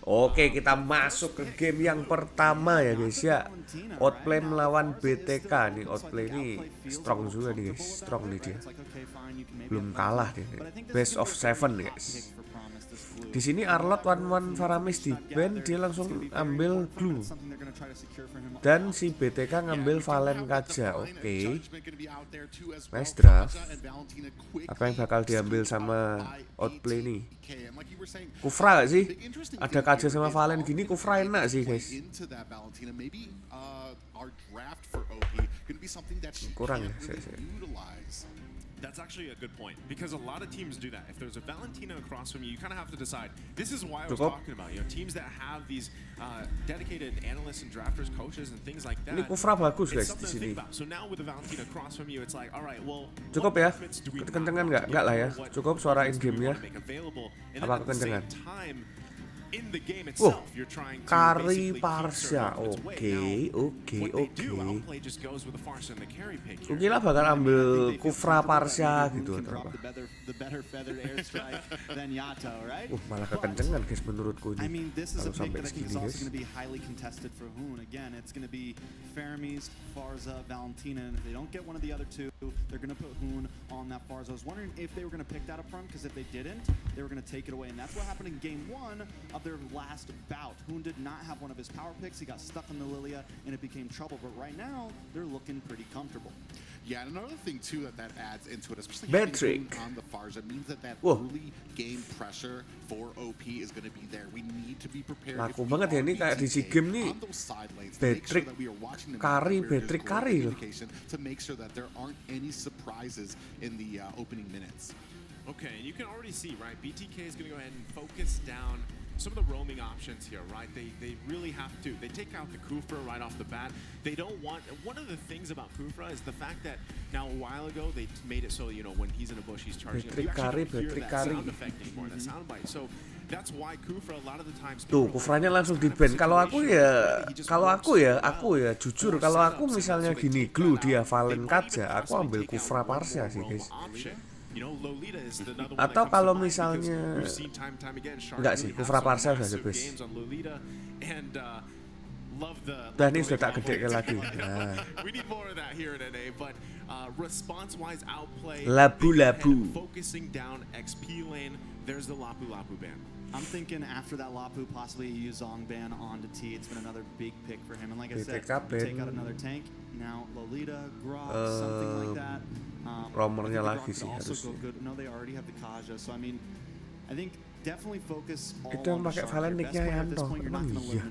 Oke, kita masuk ke game yang pertama ya guys ya. Outplay melawan BTK nih. Outplay ini strong juga nih guys. Strong nih dia. Belum kalah dia. Best of 7 nih guys. Di sini Arlot 1-1 Faramis di ban, dia langsung ambil glue. Dan si BTK ngambil Valen Kaja. Oke. Nice draft. Apa yang bakal diambil sama Outplay nih? Kufra gak sih? Ada Kaja sama Valen gini, Kufra enak sih guys. Kurang ya That's actually a good point because a lot of teams do that. If there's a Valentina across from you, you kind of have to decide. This is why I was talking about, teams that have these dedicated analysts and drafters, coaches, and things like that. Ini Kufra bagus guys di sini. So now with the Valentina across from you, it's like, all right, well, cukup ya? Kekencengan nggak? Nggak lah ya. Cukup suara in game-nya. Apa kekencengan? Kari Parsha, oke. Kukira bakal ambil Kufra Parsha gitu atau apa? Malah kekencengan guys menurutku ini. Kalau sampai segini guys. They're going to put Hoon on that Farza. I was wondering if they were going to pick that up front, because if they didn't, they were going to take it away. And that's what happened in game 1 of their last bout. Hoon did not have one of his power picks. He got stuck in the Lilia, and it became trouble. But right now, they're looking pretty comfortable. Yeah, and another thing too that adds into it, especially Patrick on the Farza, means that early game pressure for OP is going to be there. We need to be prepared. Laku banget ya ini kayak di si game nih. Patrick Kari loh. To make sure that there aren't any surprises in the opening minutes. Okay, and you can already see, right? BTK is going to go ahead and focus down some of the roaming options here, right? They really have to. They take out the Kufra right off the bat. They don't want. One of the things about Kufra is the fact that now a while ago they made it so when he's in a bush he's charging. You actually don't hear that sound effect anymore, that sound bite. So that's why Kufra a lot of the times. Tuh, Kufranya langsung di ban. Kalau aku ya jujur, kalau aku misalnya gini glue dia Valen Kaja, aku ambil Kufra Parsha sih guys. Atau kalau misalnya enggak sih, Kufra Parsha udah the best. Dan ini sudah tak gede lagi. Nah. Labu-labu. I'm thinking after that Lapu, possibly a Yuzong ban onto T. It's been another big pick for him. And like I said, take out another tank. Now Lolita, Grog, something like that. Romernya lagi sih harusnya. No, they already have the Kaja. So I mean, I think definitely focus all itu yang pakai Valen nicknya Yanto. Emang iya.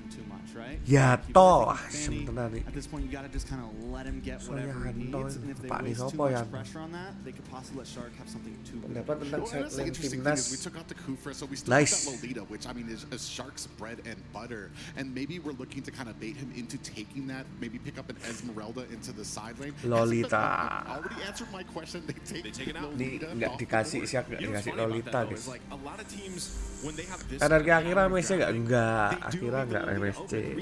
Ya toh, sebentar nih. At this point you gotta just kind of let him get whatever he needs, and if they waste too much pressure on that, they could possibly let Shark have something too good. Pendapat tentang sideline timnas. We took out the Kufra, so we still Nice. got Lolita, which I mean is Shark's bread and butter, and maybe we're looking to kind of bait him into taking that, maybe pick up an Esmeralda into the side lane. Lolita. Already answered my question. They take it out. Nih nggak dikasih siap, nggak dikasih Lolita guys. Karena akhirnya MSC akhirnya nggak MSC.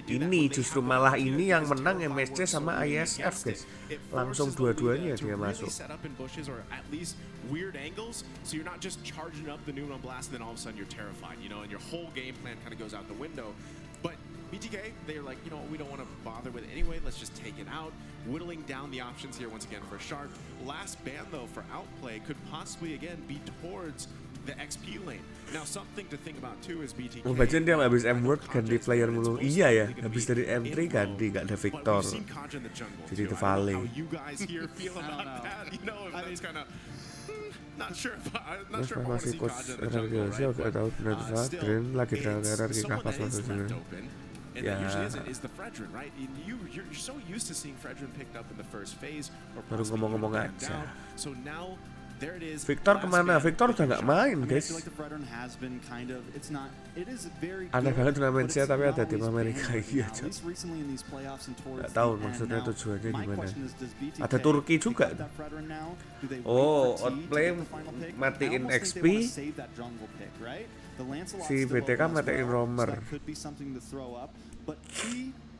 Ini justru malah ini yang menang MSC sama ISF guys. Langsung dua-duanya dia masuk. BTK, they're like, we don't want to bother with it anyway. Let's just take it out. Whittling down the options here once again for Shark. Last ban though for Outplay could possibly again be towards the XP lane. Now something to think about too is BTK. Bagian dia habis M-Word ganti player mulu. Iya ya, habis dari M3 ganti nggak ada Victor. Jadi itu Vale. Terus masih coach RRQfiel gak tahu benar saat Green lagi dengan RRQ kapas maksudnya. Ya. Baru ngomong-ngomong aja. Victor kemana? Victor udah nggak main guys. Aneh banget turnamen saya tapi ada tim Amerika iya aja. Nggak tahu maksudnya tujuannya gimana. Ada Turki juga. Oh, Outplay matiin XP. Si BTK matiin Romer.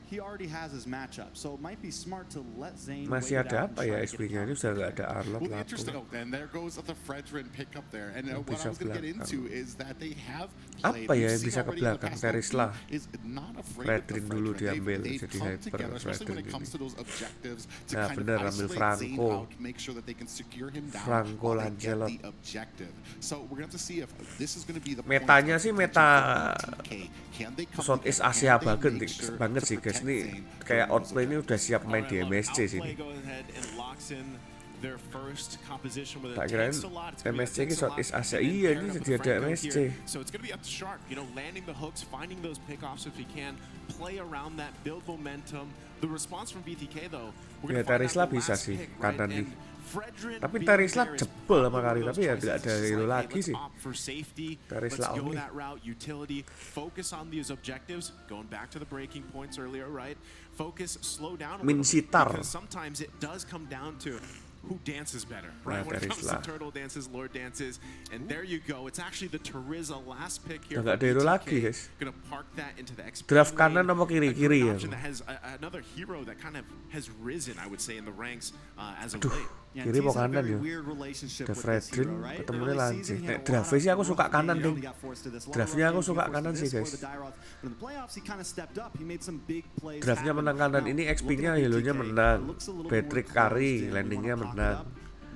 he already has his matchup, so it might be smart to let Zane Masih wait it ada out and apa try ya to get SP-nya ini it sudah nggak ada Arlot Well, Lapu. interesting. Oh, and there goes the Fredrin pickup there. And Yang what I bisa was going to get belakang. into is that they have Apa played. ya We've yang seen bisa ke already in the belakang? past, Terisla. is not afraid of the Fredrin dulu Fredrin. diambil, They've jadi come hyper together, especially when Fredrin it comes ini. to those objectives to Nah, kind bener, of ambil isolate Zane Franco. out, make sure that they can secure him down Franco while they get Lancelot. the objective. So we're going to have to see if this is going to be the Metanya point sih of meta contention for BTK. Can they come Southeast together? Asia Can they make sure banget to sih guys. protect Ini Zane kayak during those Outplay ini udah siap main di Alright, MSC Outplay sini. goes ahead and locks in their first composition with it. Tak kirain Takes a lot. It's gonna be- MSC takes ini a lot Southeast to Asia. get Iya, paired ini up with jadi ada Franco MSC. here. So it's going to be up to Shark, landing the hooks, finding those pickoffs if he can, play around that, build momentum. The response from BTK though, we're Ya, going to find Terisla out the bisa last sih, pick, kanan right? nih. And Fredrin Tapi being Terisla there is jebol sama probably kali, one of tapi those ya choices. nggak ada It's just hero like, hey, lagi let's sih. opt for safety. Terisla Let's go only. that route, utility, focus on these objectives, going back to the breaking points earlier, right? Focus, slow down a Min little bit, Sitar. because sometimes it does come down to who dances better, right? Nah, When it comes to Terisla. turtle dances, lord dances, and there you go. It's actually the Terizla last pick Udah here. nggak ada hero lagi, guys. Gonna park that into the XP Draft lane. kanan apa kiri? A good Kiri ya, option Bu? that has another hero that kind of has risen, I would say, in the ranks as of Aduh, late. Yeah, kiri T's mau in a kanan very ya. weird relationship Ada with this Fredrin, hero, right? ketemunya Early Lance. season, he had Nek a lot draftnya sih aku of suka rough kanan games, deh. he got forced to this. A lot of Draftnya rough aku games, suka he got forced kanan to sih, this, guys. for the Dairots. But in the playoffs, he kind of stepped up. He made some big plays Draftnya happen. menang kanan Now, ini, XP-nya looking at Helonya BTK, menang. it looks a little Patrick more Curry, closed in. landingnya You wanna pocket menang. up.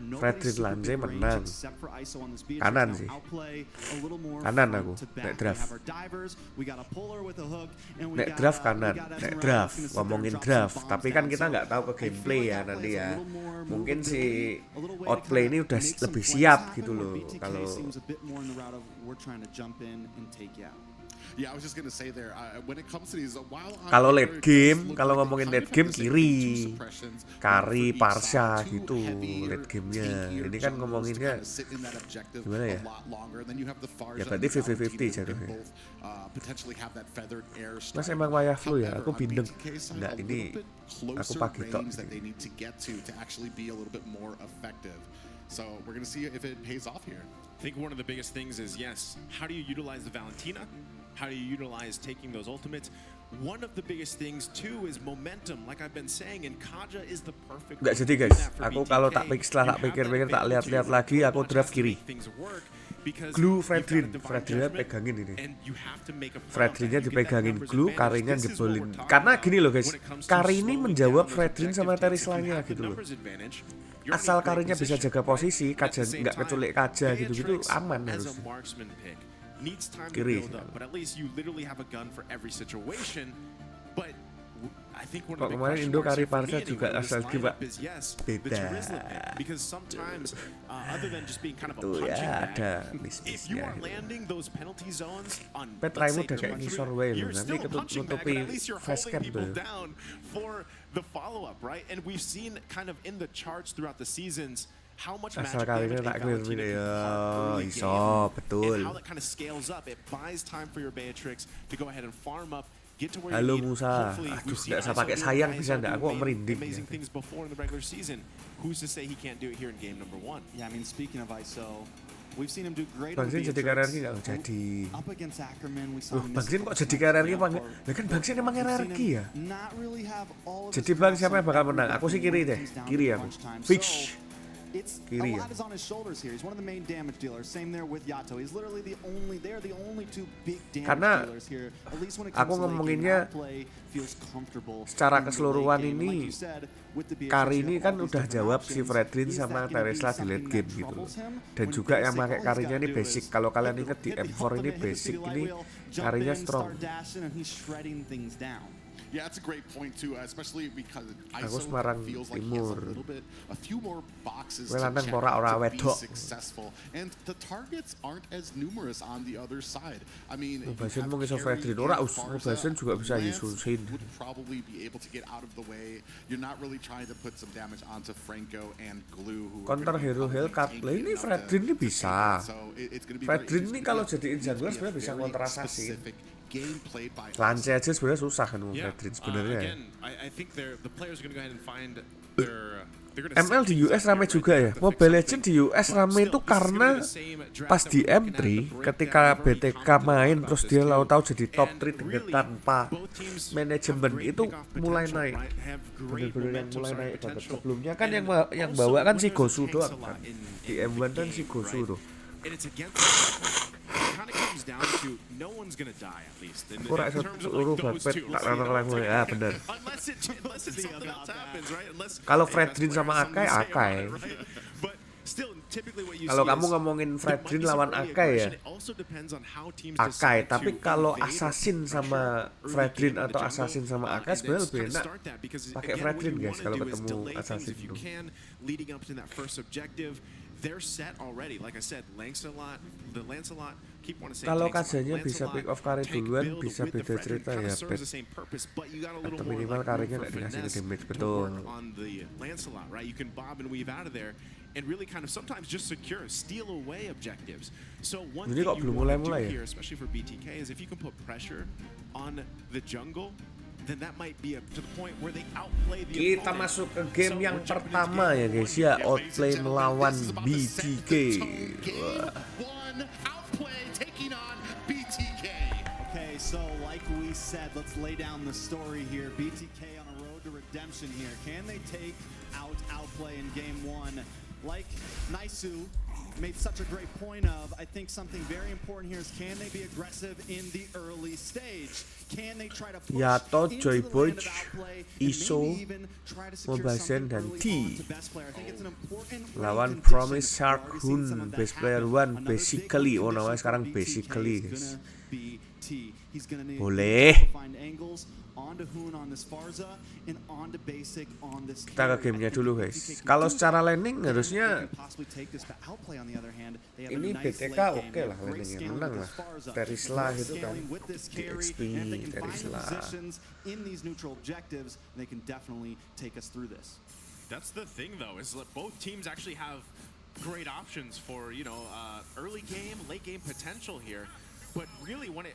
Nobody's Fredrin super Lance big range menang. except for ISO on this beach. Kanan Now, sih. Outplay a little more Kanan front aku, to back. nek We draft. have our divers, we got a puller with a hook, and we Nek got, draft we kanan, got nek Esmeralda draft, who's gonna sit there and ngomongin drop some draft. bombs Tapi kan down. kita So, nggak tahu ke I feel gameplay like ya Outplay nanti is a ya. little more Mungkin si movability, a little way to Outplay kinda ini udah make some lebih plays siap happen, gitu where loh. BTK Kalau seems a bit more in the route of we're trying to jump in and take you out. Yeah, I was just gonna say there. When it comes to these, while on Kalau paper, late it does game, look kalau like they ngomongin kind late of game have the same kiri, two suppressions, one Kari, for each Parsha side, two gitu, heavier, late game-nya. tankier Ini kan junglers ngomonginnya to kinda sit in that objective gimana ya? a lot longer. Then you have the Farza Ya, and berarti the 50-50 Valentina who can jatuhnya. both, potentially have that feathered air Mas strike. emang wayah flu ya, However, aku on bindeng. BTK side, Nggak, a ini little bit aku closer pagi tok. range that they need to get to actually be a little bit more effective. So we're gonna see if it pays off here. I think one of the biggest things is, yes, how do you utilize the Valentina? How do you utilize taking those ultimates? One of the biggest things too is momentum, like I've been saying, and Kaja is the perfect. Nggak one jadi to do guys, that for aku BTK. kalau setelah tak You have pikir-pikir, that tak ability lihat-lihat where lagi, your aku opponent draft has to kiri. make things work because Glue you've got a Fredrin, divine Fredrinnya judgment, pegangin ini. and you have to make a play on that. Fredrinnya You get that dipegangin numbers glue, advantage. Karinya This is what jebolin. we're talking Karena about gini loh guys, when it comes to Kari ini slowing menjawab down those Fredrin sama objective takes. If you Terislanya have the gitu loh. numbers advantage, you're in a Asal great Karinya bisa position, jaga right? posisi, At the Kaja same nggak time, keculik Kaja gitu-gitu, Beatrix aman as a harusnya. marksman pick needs time to Kiri build up, sekarang. but at least you literally have a gun for every situation. But I think one Kok of the big kemarin question Indo marks Kari here for me Parsa juga anyway, this asal kiba. lineup is, yes, the Beda. Terizla pick, because sometimes other than just being kind of a Tuh punching ya, bag, ada if you miss-missnya are gitu. landing those penalty zones on, Petra let's ini say, udah kayak 2-3, ngisor wae loh, you're nanti still a punching bag, nutupi but at least you're face holding cam people tuh. down for the follow-up, right? And we've seen kind of in the charts throughout the seasons how much Asal magic Karinya damage a tak clear Valentina ini can ya, impart early iso, game, betul. and how that kind of scales up. It buys time for your Beatrix to go ahead and farm up, get to where Halo you need. Musa, Hopefully, aduh we've seen nggak usah ISO pakai do sayang it, bisa ISO nggak, do aku merinding. amazing Ya. things before in the regular season. Who's to say he can't do it here in game number 1? Yeah, I mean, speaking of ISO, we've seen him do great Bang on Zin the jadi Beatrix. KRRQ nggak jadi. Up against Ackerman, we saw Loh, him Bang miss Zin a kok couple jadi times KRRQ now Bang? for- Lah kan Bang Zin emang We've seen RRQ him ya. not really have all of Jadi his Bang cross siapa yang on bakal every menang? Aku sih weapon kiri when it deh, comes down kiri to aku. crunch time. Fix. So, it's Kiri a ya. lot is on his shoulders here. He's one of the main damage dealers. Same there with Yato. He's literally they're the only two big damage Karena dealers here. At least when it aku comes to late game, ngomonginnya Outplay feels comfortable secara in the keseluruhan late game. And ini, like you said, with the Beatrix, Kari you ini have kan all these udah different jawab si options. Fredrin Is sama that gonna be Terisla di something late that game gitu loh. troubles him? Dan When juga yang basic, pakai all he's Karinya gotta ini do basic. is Kalau kalian hit inget di the M4 ini ultimate, hit the basic city light ini wheel, jump Karinya in, strong. start dashing, and he's shredding things down. Yeah, that's a great point too, especially because Aku ISO Semarang feels like he has Timur. a few more boxes Kowe to lanang check ora to be wedok. successful, and the targets aren't as numerous on the other side. I mean, you Ngebasin have mau ngisor Carry Fredrin. and Ora Farza. ngebasin juga bisa Lance Yususin. would probably be able to get out of the way. You're not really trying to put some damage onto Franco and Glue. Who are Counter gonna be hero probably Hellcat. tanky Lah ini enough Fredrin ini to bisa. take it. So it's gonna be very Fredrin ini interesting. kalau It jadiin needs to jungler be a sebenarnya bisa very counter assassin. specific game played by Lance aja sebenarnya susah kan Yeah. Fredrin sebenarnya. Again, I think the players are going to go ahead and find ML di US rame juga ya. Mobile Legends di US rame itu karena pas di M3 ketika BTK main terus dia tahu jadi top 3 dengan tanpa manajemen itu mulai naik. Bener-bener yang mulai naik banget. Sebelumnya kan yang bawa kan si Gosu doang kan. Di M1 kan si Gosu tuh. Kurang seluruh bapet tak rana mulai bener. Kalau Fredrin sama Akai. Kalau kamu ngomongin Fredrin lawan Akai ya Akai, tapi kalau Assassin sama Fredrin atau Assassin sama Akai sebenarnya lebih enak pakai Fredrin guys kalau ketemu Assassin itu. Kalau kajanya bisa pick off carry duluan bisa beda cerita ya, bet. Atau minimal carry-nya nggak dikasih ke damage, betul. Jadi kok belum mulai-mulai ya? Kita masuk ke game yang pertama ya guys ya, Outplay melawan BTK. Okay, so like we said, let's lay down the story here. BTK on a road to redemption here. Can they take out Outplay in game 1? Like Naisu made such a great point of, I think something very important here is can they be aggressive in the early stage? Can they try to push Yato, into Joy the Boy, land of Outplay and Iso, maybe even try to secure Mobazen, something dan early T. on to best player? I think it's an important Lawan condition. Promise Shark We've already seen some Hun, of that best player happen. 1 Another basically. big Oh namanya condition sekarang for BTK basically is guys. gonna be T. He's gonna need Boleh. to find angles onto Hoon on this Farza and onto basic on this. Kita ke gamenya dulu guys. Kalau secara landing harusnya ini BTK oke lah landingnya, menang lah. Terisla gitu kan, DXP Terisla. That's the thing though, is that both teams actually have great options for, early game, late game potential here. But really, when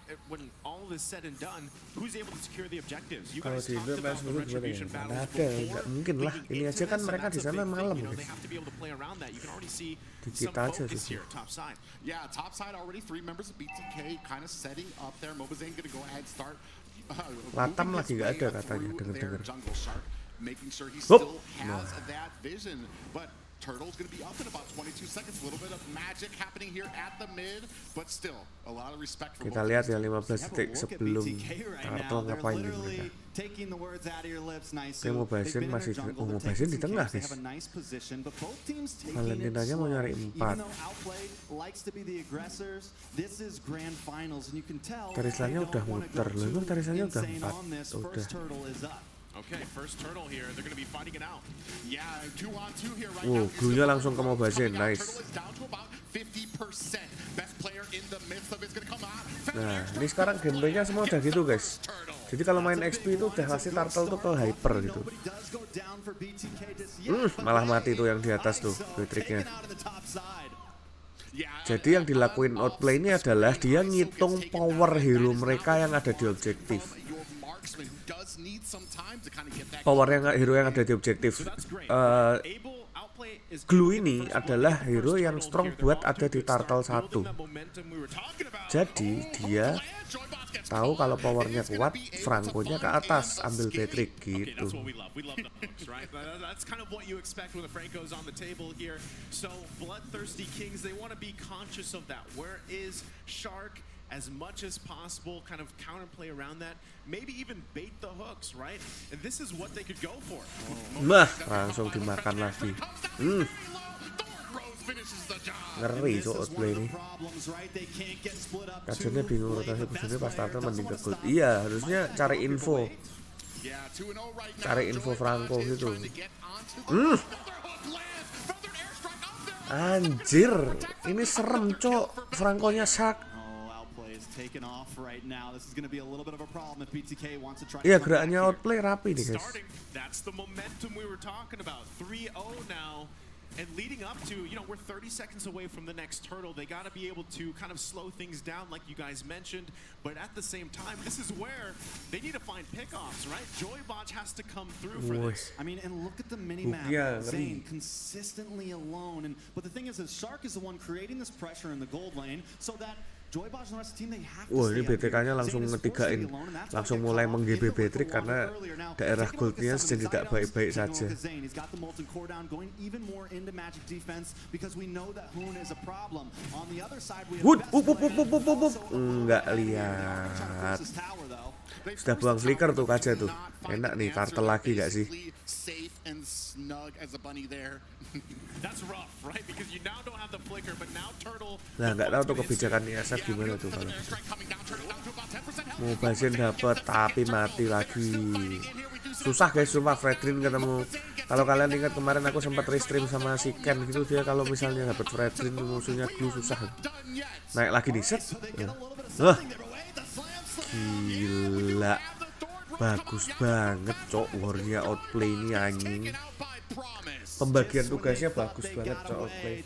all is said and done, who's able to secure the objectives? You guys talked about the retribution battles before. Nggak mungkin lah. Ini aja kan mereka di sana malam guys. They have to be able to play around that. You can already see Dikit some aja focus sih. here, top side. Yeah, top side already 3 members of BTK kind of setting up there. Mobazen gonna go ahead and start. Latam lagi nggak ada katanya, dengar-dengar. Making sure he Hup. still has that vision, but Turtle's gonna be up in about 22 seconds. A little bit of magic happening here at the mid, but still a lot of respect for Kita lihat ya 15 detik sebelum Turtle ngapain nih mereka. Kayak Mobazen masih Mobazen di tengah guys. Valentinanya mau nyari 4. Tarislanya udah muter loh, emang Tarislanya udah 4. Udah. Okay, first turtle here. They're going to be fighting it out. Yeah, 2 on 2 here right now. Gurunya langsung ke Mobazen, nice. Nah, ini sekarang gameplaynya semua udah gitu guys. Jadi kalau main XP itu udah kasih turtle tuh ke hyper gitu. Malah mati tuh yang di atas tuh, triknya. Jadi yang dilakuin Outplay ini adalah dia ngitung power hero mereka yang ada di objektif. Power hero yang ada di objektif. Glue ini adalah hero yang strong buat ada di turtle 1. Jadi dia tahu kalau powernya kuat, Franco-nya ke atas ambil Patrick gitu. That's kind of what you expect when the Franco's on the table here. So bloodthirsty kings, they want to be conscious of that. Where is Shark? As much as possible, kind of counterplay around that, maybe even bait the hooks, right? And this is what they could go for. Nah, langsung dimakan lagi. Ngeri so Outplay ini. Kajiannya bingung rotasi positionnya pas starter mending ke gold. Iya, harusnya cari info. Cari info Franco gitu. Anjir, ini serem cok. Franco-nya Shark. Iya, gerakannya Outplay rapi nih guys. That's the momentum we were talking about. 3-0 now. And leading up to, you know, we're 30 seconds away from the next turtle. They got to be able to kind of slow things down, like you guys mentioned. But at the same time, this is where they need to find pickoffs, right? Joybot has to come through for this. I mean, and look at the mini-map. Zane consistently alone. But the thing is that Shark is the one creating this pressure in the gold lane so that Joybot and the rest of the team, they have to wah, ini BTK-nya langsung ngetigain, langsung mulai meng-GB Patrick karena daerah goldnya sedang tidak baik-baik saja. Wood, enggak lihat. Sudah buang flicker tuh Kaja tuh. Enak nih, kartel lagi gak sih? Nah, nggak tahu tuh kebijakan ISF gimana tuh kalau mau basin dapet tapi mati lagi. Susah guys, sumpah Fredrin ketemu. Kalau kalian ingat kemarin aku sempat restream sama si Ken gitu, dia kalau misalnya dapet Fredrin musuhnya glue susah. Naik lagi nih set. Gila. Bagus banget cok, warnya Outplay ini anjing. Pembagian tugasnya bagus banget cok Outplay.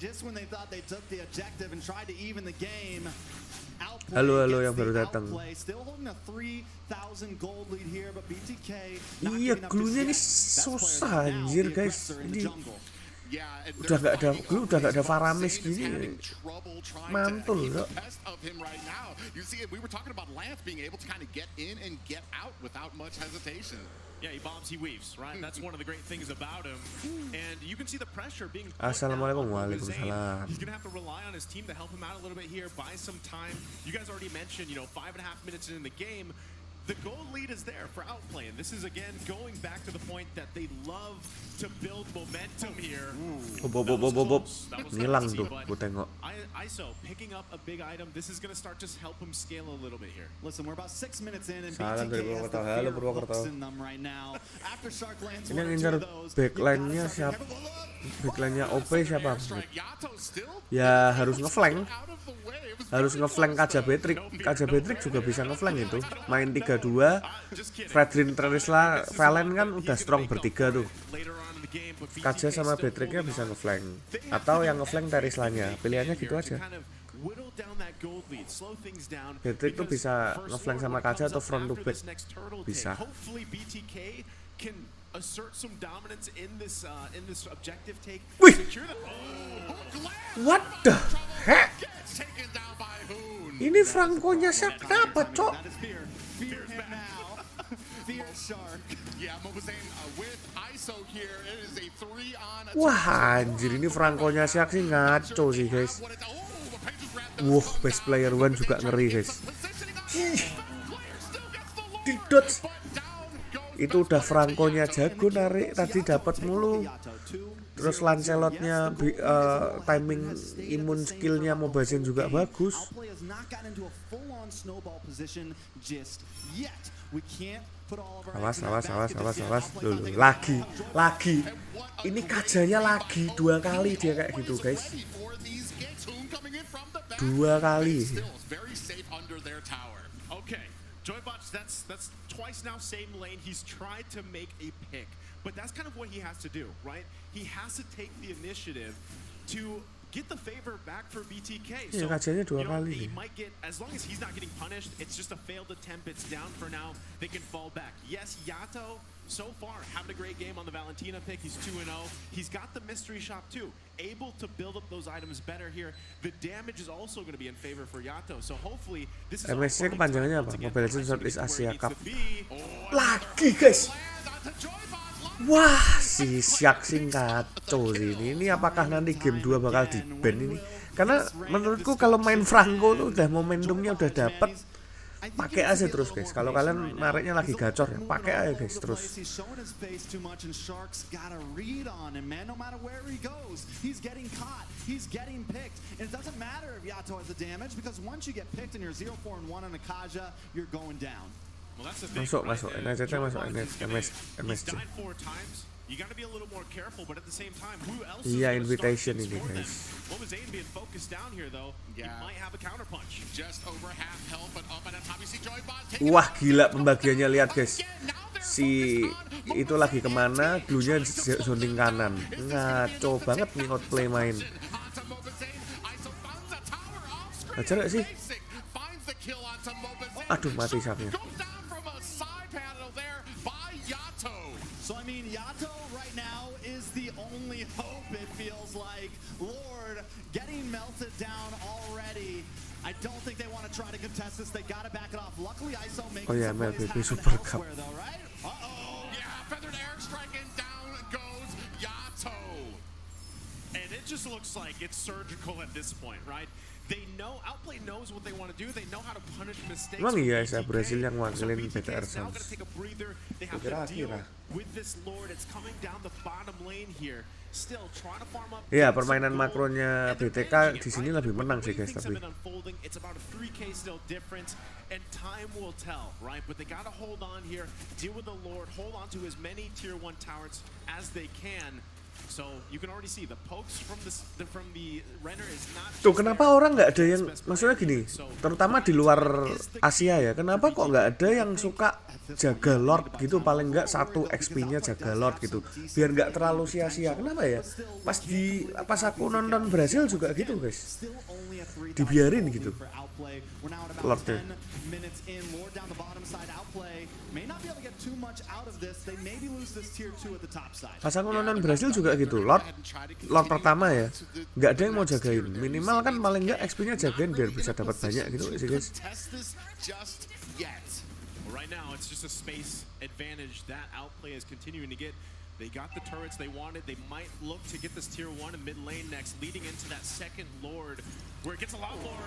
Halo yang baru datang. Iya, glue-nya ini susah anjir guys. Ini udah nggak ada glue, udah nggak ada Faramis gini. Mantul loh. Yeah, he bombs, he weaves, right? That's one of the great things about him. And you can see the pressure being Assalamualaikum. Waalaikumsalam. He's gonna have to rely on his team to help him out a little bit here, buy some time. You guys already mentioned, 5.5 minutes in the game. The goal lead is there for Outplay, and this is again going back to the point that they love to build momentum here. Ngilang tuh, gue tengok. ISO picking up a big item. This is going to start just help him scale a little bit here. Listen, we're about 6 minutes in and Salam dari BTK has the Halo fear Purwokerto. hooks in them right now. After Shark lands Ini yang one or ngincar two of those, backline-nya siapa? Backline-nya OP siapa? Ya harus ngeflank. Harus ngeflank Kaja Patrick. Kaja Patrick juga bisa ngeflank itu. Main 3-2. Fredrin Trisla Valen kan udah strong bertiga tuh. Kaja sama Patricknya bisa ngeflank. Atau yang ngeflank Trislanya. Pilihannya gitu aja. Patrick tuh bisa ngeflank sama Kaja atau front to back. Bisa. Wih! What the heck? Ini Franco-nya siapa? Kenapa, cok? Wah, anjir, ini Franco-nya siapa sih? Ngaco sih, guys. Wah, best player one juga ngeri, guys. Didot. Itu udah Franco-nya jago narik, tadi dapat mulu. Terus Lancelotnya timing imun skillnya Mobasin juga bagus. Awas. Loh, lagi. Ini Kajanya lagi 2 kali dia kayak gitu guys. 2 kali. Joybot, that's twice now, same lane. He's tried to make a pick, but that's kind of what he has to do, right? He has to take the initiative to get the favor back for BTK. So, kajanya 2 kali. He might get, as long as he's not getting punished, it's just a failed attempt. It's down for now. They can fall back. Yes, Yato, so far, having a great game on the Valentina pick. He's 2-0. He's got the mystery shop too. Able to build up those items better here. The damage is also going to be in favor for Yato. So hopefully this is MSC kepanjangannya apa? Mobile Legends Southeast Asia Cup. Lagi guys. Wah, si Syak sih kacau sih ini. Ini apakah nanti game 2 bakal di-ban ini? Karena menurutku kalau main Franco tuh udah momentumnya udah dapet. Pakai aja terus guys. Kalau kalian nariknya lagi gacor ya, pakai aja guys terus. Masuk NCT masuk MSC. Iya, invitation ini guys. Wah, gila pembagiannya, lihat guys. Si itu lagi kemana, dulunya zoning kanan. Ngaco banget nih Outplay main. Ajar gak sih? Aduh, mati sapnya. So I mean, Yato right now is the only hope, it feels like. Lord getting melted down already. I don't think they want to try to contest this. They got to back it off. Luckily, ISO making some plays happen Super Cup. elsewhere, though, right? Uh-oh. Yeah, feathered airstrike and down goes Yato. And it just looks like it's surgical at this point, right? They know, Outplay knows what they want to do. They know how to punish mistakes. Emang iya saya Brasil yang wakilin BTK PTR is now Suns. gonna take a breather. They have to deal with this Lord. It's coming down the bottom lane here. Still trying to farm up. Iya, permainan makronya BTK di sini lebih menang sih guys, tapi It's about a 3K still difference, and time will tell, right? But they gotta hold on here, deal with the Lord, hold on to as many tier 1 towers as they can. So you can already see the pokes from the runner is not. tuh kenapa orang nggak ada yang, maksudnya gini, terutama di luar Asia ya, kenapa kok nggak ada yang suka jaga Lord gitu, paling nggak 1 XP-nya jaga Lord gitu, biar nggak terlalu sia-sia. Kenapa ya? Pas aku nonton Brasil juga gitu guys, dibiarin gitu Lordnya. Pas aku nonton Brasil juga gitu, Lord pertama ya, nggak ada yang mau jagain. Minimal kan paling nggak XP-nya jagain biar bisa dapat banyak gitu sih guys. Right now, it's just a space advantage that Outplay is continuing to get. They got the turrets they wanted. They might look to get this tier 1 in mid lane next, leading into that second Lord, where it gets a lot more.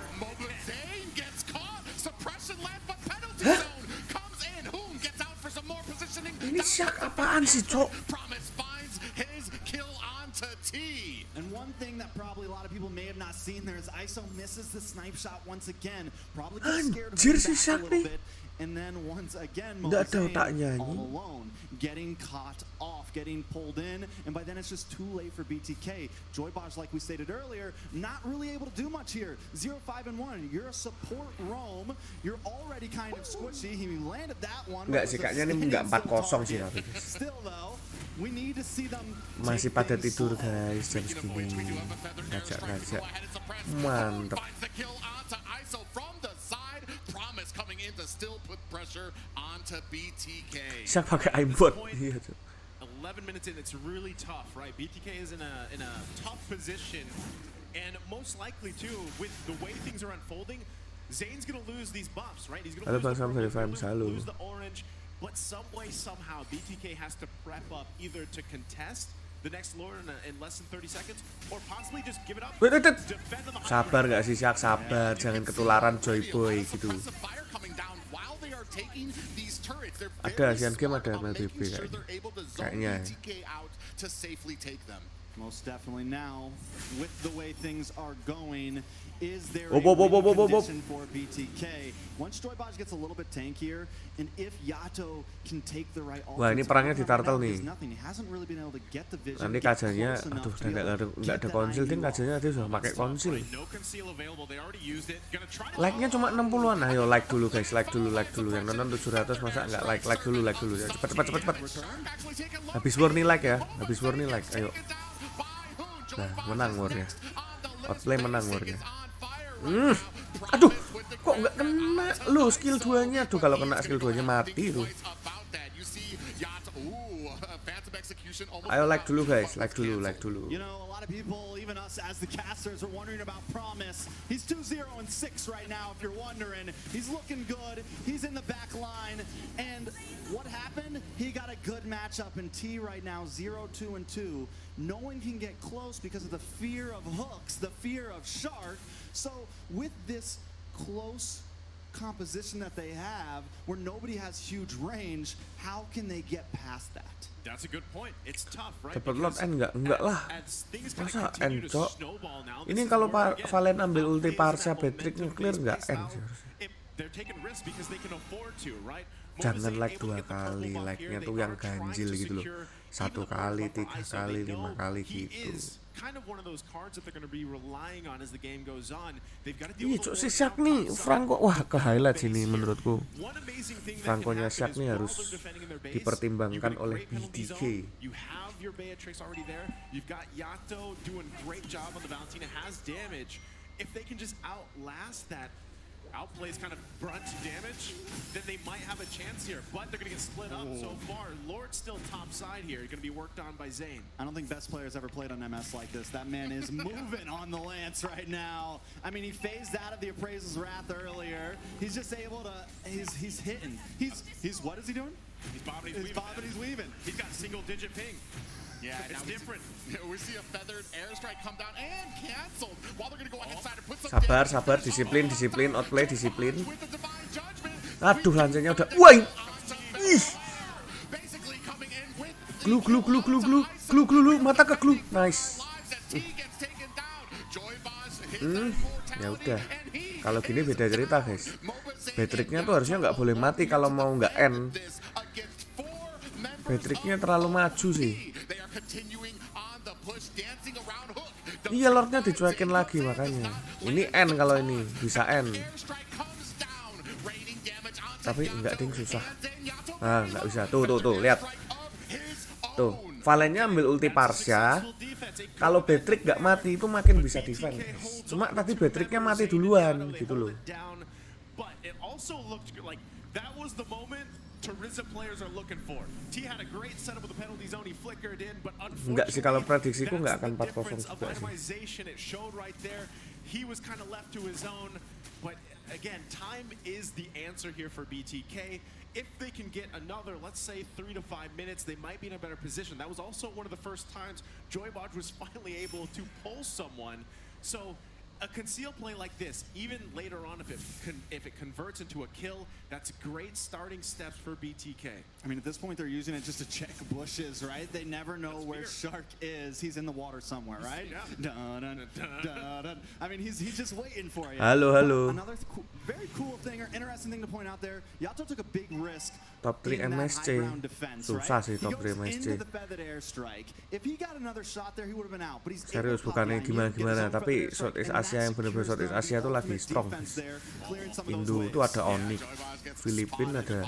Zane gets caught. Suppression left, but penalty zone comes in. Hoon gets out for some more positioning. Ini Shark apaan sih, Cok? Promise finds his kill onto T. And one thing that probably a lot of people may have not seen there is ISO misses the snipe shot once again. Probably gets scared of Anjir, him si back a little Shark bit. And then once again, Nggak ada Mosaic otaknya all ini. alone, getting caught off, getting pulled in, and by then it's just too late for BTK. Joybaj, like we stated earlier, not really able to do much here. 0-5 and 1. You're a support roam. You're already kind of squishy. He landed that one. Nggak sih, kayaknya ini nggak 4-0 sih tapi. Still though, we need to see them Masih pada tidur guys jam segini. Ngajak-ngajak. Mantep. Coming in to still put pressure onto BTK. Siapa pakai aimbot? Iya tuh. 11 minutes in, it's really tough, right? BTK is in a tough position, and most likely too, with the way things are unfolding, Zane's gonna lose these buffs, right? He's gonna lose the orange, but some way, somehow, BTK has to prep up either to contest the next Lord in less than 30 seconds, or possibly just give it up. Defend on the Sabar gak sih Syak, sabar, jangan ketularan Joy Boy gitu. Ada Asian Game, ada MLBB kayaknya. Most definitely now, with the way things are going, is there a condition for BTK? Once Joybaj gets a little bit tankier, and if Yato can take the right ult, Wah, ini perangnya di turtle nih. he hasn't really been able to get the vision. Nanti kajanya, aduh, nggak ada konsil, ding kajanya dia sudah pakai konsil. Like-nya cuma 60-an, ayo like dulu guys, like dulu. Yang nonton 700 masa nggak like dulu. Ya, cepet. Habis warni like ya, ayo. Nah, menang warnya. Outplay menang warnya. Aduh, kok nggak kena lu skill 2-nya tuh, kalau kena skill 2-nya mati tuh. Ayo like dulu guys, like dulu. You know, a lot of people, even us as the casters, are wondering about Promise. He's 2-0-6 right now, if you're wondering. He's looking good. He's in the back line. And what happened? He got a good matchup in T right now, 0-2-2. No one can get close because of the fear of hooks, the fear of Shark. So with this close composition that they have, where nobody has huge range, how can they get past that? That's a good point. It's tough, right? Dapat lot enggak lah. Masa end, Cok? Ini kalau Valen ambil ulti Parsa Patrick nge-clear enggak end sih harusnya. Jangan like 2 kali, like-nya tuh yang ganjil gitu loh. 1 kali, 3 kali, 5 kali gitu. Iya, Cok, si Shark nih, Franco, wah ke highlight sini menurutku. amazing thing that Franco-nya can Shaq happen nih is harus while they're defending in their base, dipertimbangkan you've got a oleh great penalty BTK. zone, you have your Beatrix already there, you've got Yato doing great job on the Valentina, has damage. If they can just outlast that Outplay's kind of brunt damage, then they might have a chance here, but they're going to get split up so far. Lord's still top side here, going to be worked on by Zane. I don't think best players ever played on MS like this. That man is moving on the Lance right now. I mean, he phased out of the Appraiser's Wrath earlier. He's just able to, he's hitting. He's what is he doing? He's bobbing, He's weaving. He's got single-digit ping. Yeah, It's different. We see a feathered airstrike come down and canceled. While they're going to go inside and put some Sabar, damage sabar, on the disiplin, wall. disiplin, Outplay, disiplin. With the divine judgment. Aduh, lancenya udah. Woi, Basically coming in with glue, mata ke glue. Nice. lives as T gets taken down. Joy Boss hit that Ya udah. and he Kalau gini beda cerita, guys. Mobile Patricknya tuh harusnya nggak boleh mati kalau mau nggak end. this against 4 members Patricknya of terlalu maju sih. They are continuing on the push, dancing around Hook. Iya, Lordnya dicuekin lagi makanya. Ini end kalau ini bisa end. Airstrike comes down, raining damage onto Tapi Yato, nggak ding, susah. and then Yato Ah, nggak bisa. Tuh, lihat. strike of his Tuh, own. Valennya ambil ulti Parsha. Kalau Patrick nggak mati itu makin bisa defend. Cuma tadi Patricknya mati duluan gitu loh. But it also looked like that was the moment Tourism players are looking for. T had a great setup with the penalty zone. He flickered in, but Enggak sih, kalau unfortunately, prediksiku nggak akan that's the 4-0 difference of juga sih. itemization. It showed right there. He was kind of left to his own, but again, time is the answer here for BTK. If they can get another, let's say 3 to 5 minutes, they might be in a better position. That was also one of the first times Joybot was finally able to pull someone. So a conceal play like this, even later on, if it converts into a kill, that's great starting steps for BTK. I mean, at this point, they're using it just to check bushes, right? They never know where Shark is. He's in the water somewhere, right? Yeah. Dun, dun, dun, dun. I mean, he's just waiting for you. Halo. Another very cool thing or interesting thing to point out there, Yato took a big risk. Top 3 in that MSC. high ground defense, Susah right? sih top 3 He goes MSC. into the feathered airstrike. If he got another shot there, he would have been out. But he's Serius, able to pop bukannya behind, gimana-gimana, get his own tapi feathered Southeast airstrike, Asia and yang that bener-bener secures Southeast down Asia tuh the lagi ultimate strong. defense there, clearing some of those Indo itu waves. ada Onyx, Filipin ada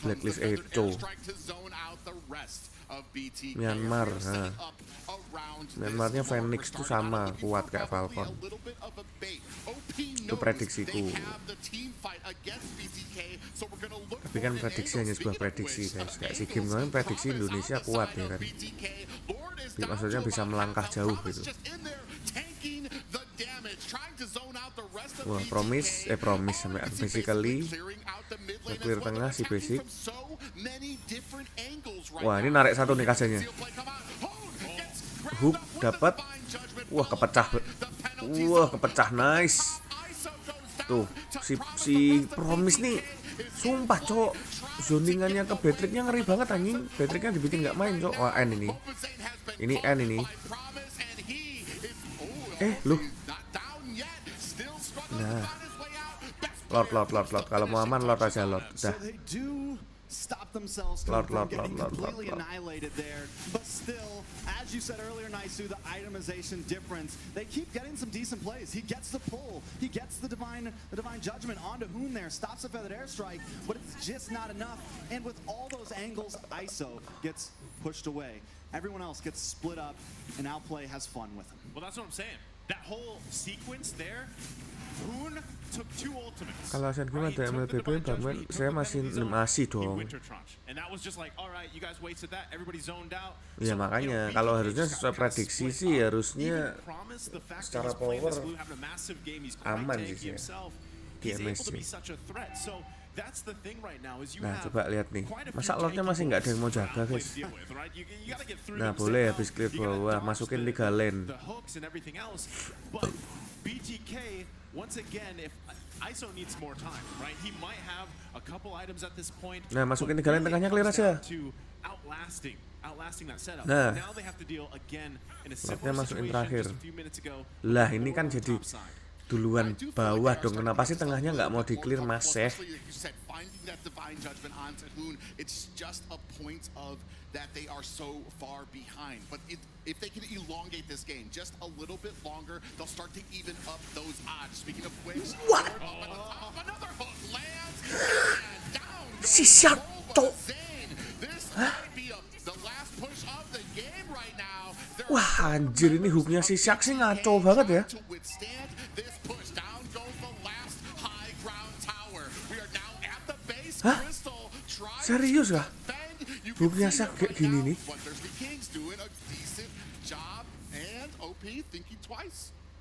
Blacklist Echo, Myanmar. Nah, Myanmarnya Phoenix tuh sama kuat kayak Falcon. Itu prediksiku. Tapi kan prediksi hanya sebuah prediksi, guys. Kayak si game kemarin prediksi Indonesia kuat ya kan. Maksudnya bisa melangkah jauh gitu. Wah, promise sampai basically clear tengah si basic. Wah, ini narik satu nih kasenya. Hook dapat. Wah, kepecah nice. Tuh, si promise nih sumpah, Cok. Zoningannya ke Patricknya ngeri banget anjing. Patricknya dibikin nggak main, Cok. Wah, N ini. Ini N ini. Lu. Nah. Lord. Kalau mau aman Lord aja Lord. Udah. Stop themselves Lord. completely annihilated there. But still, as you said earlier, Naisu, the itemization difference, they keep getting some decent plays. He gets the pull. He gets the divine judgment onto Hoon there. Stops a feathered airstrike, but it's just not enough. And with all those angles, ISO gets pushed away. Everyone else gets split up, and Outplay has fun with him. Well, that's what I'm saying. That whole sequence there, Hoon took 2 ultimates. Kalau Asian Games ada MLBB, Batman, saya masih dong. Iya, makanya kalau harusnya sesuai prediksi sih harusnya secara power aman sih ya di MSC. Nah, coba lihat nih, masa Lordnya masih nggak ada yang mau jaga, guys. Nah, boleh habis clear bawah, masukin 3 lane. Nah, masukin 3 lane tengahnya clear aja. Nah, Lordnya masukin terakhir. Lah, ini kan jadi duluan bawah dong. Kenapa sih tengahnya nggak mau di clear, Mas? That they are so far behind, but if they can elongate this game just a little bit longer, they'll start to even up those odds. Speaking of which, what? Another hook lands, and Si Shark, cok. Wah, anjir, ini hooknya si Shark sih ngaco banget ya. Hah? Serius kah? Hooknya Shark kayak gini nih.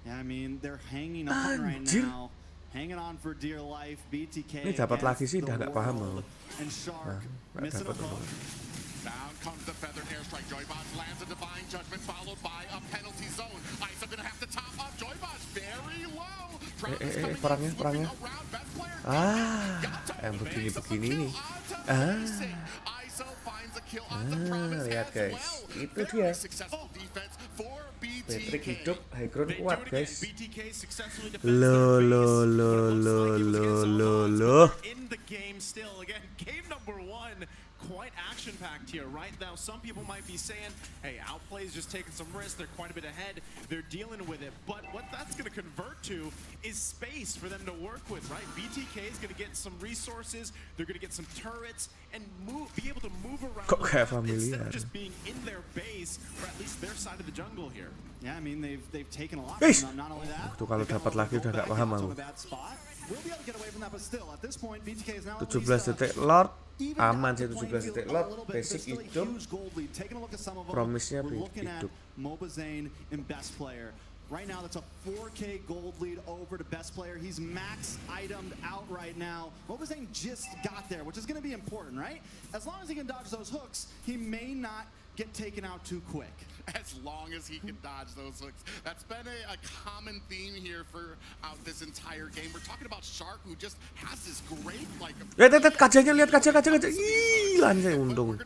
Yeah, I mean, they're hanging on right Anjir. now. Hanging on for dear life. BTK. Ini dapat lagi sih, udah nggak paham loh. And Shark Nggak missing a dapat hook. Down comes the feathered airstrike. Joybot lands a divine judgment followed by a penalty zone. ISO gonna have to top up. Joybot very low. Perangnya. Yang begini-begini nih. Lihat guys, itu dia. Patrick hidup, high ground kuat guys. Lo. In the game still again, game number 1. Quite action-packed here, right? Now, some people might be saying, hey, Outplay is just taking some risks. They're quite a bit ahead. They're dealing with it. But what that's going to convert to is space for them to work with, right? BTK is going to get some resources. They're going to get some turrets and be able to move around Kok kayak familiar? instead of just being in their base, or at least their side of the jungle here. Yeah, I mean, they've taken a lot Guys. from them. Not only that, Tuh kalau dapat lagi udah nggak paham aku. 17 detik Lord, aman sih 17 detik Lord, basic hidup, promise-nya hidup. Mobazane in best player. Right now, that's a 4K gold lead over to best player. He's max itemed out right now. Mobazane just got there, which is going to be important, right? As long as he can dodge those hooks, he may not get taken out too quick. As long as he can dodge those hooks. That's been a common theme here for this entire game. We're talking about Shark, who just has this great Kacanya lihat kaca. Ih, lancanya untung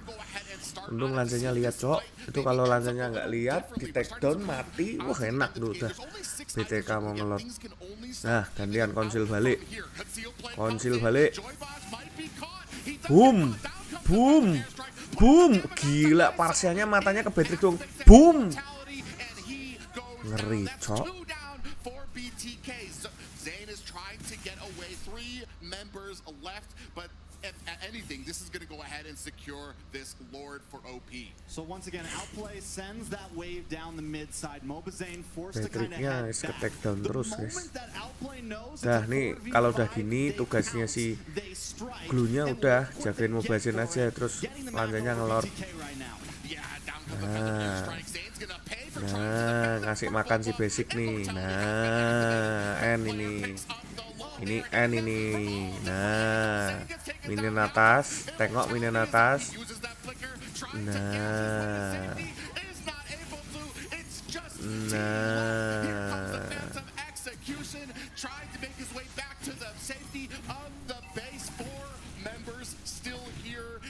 lancanya lihat, cok. Itu kalau lancanya nggak lihat, di take down mati, wah enak tuh udah. BTK mau ngelot. Nah, gantian konsil balik. Boom, gila, parsialnya matanya ke Patrick dong. Boom, ngeri, cok. This is going to go ahead and secure this Lord for OP. So once again, Outplay sends that wave down the mid side. Mobazane forced to kind of head Ke take back. down terus, guys. Nah, nih kalau udah gini tugasnya si Glue-nya udah jagain Mobazane aja, terus lanjanya ngelor. Nah, ngasih makan si basic nih. Nah, ini N ini. Nah, minion atas, tengok minion atas. Nah.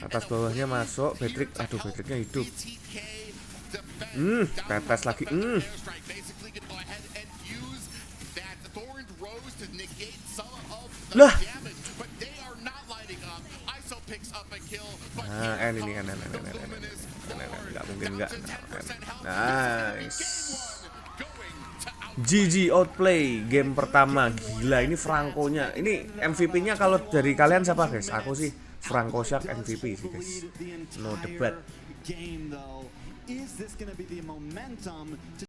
Atas bawahnya masuk, Patrick, aduh Patricknya hidup. Tetes lagi. Lah. Nah, ini nggak mungkin nggak. Nice. GG Outplay game pertama. Gila, ini Franco-nya. Ini MVP-nya kalau dari kalian siapa, guys? Aku sih Franco Shark MVP sih, guys. No debat.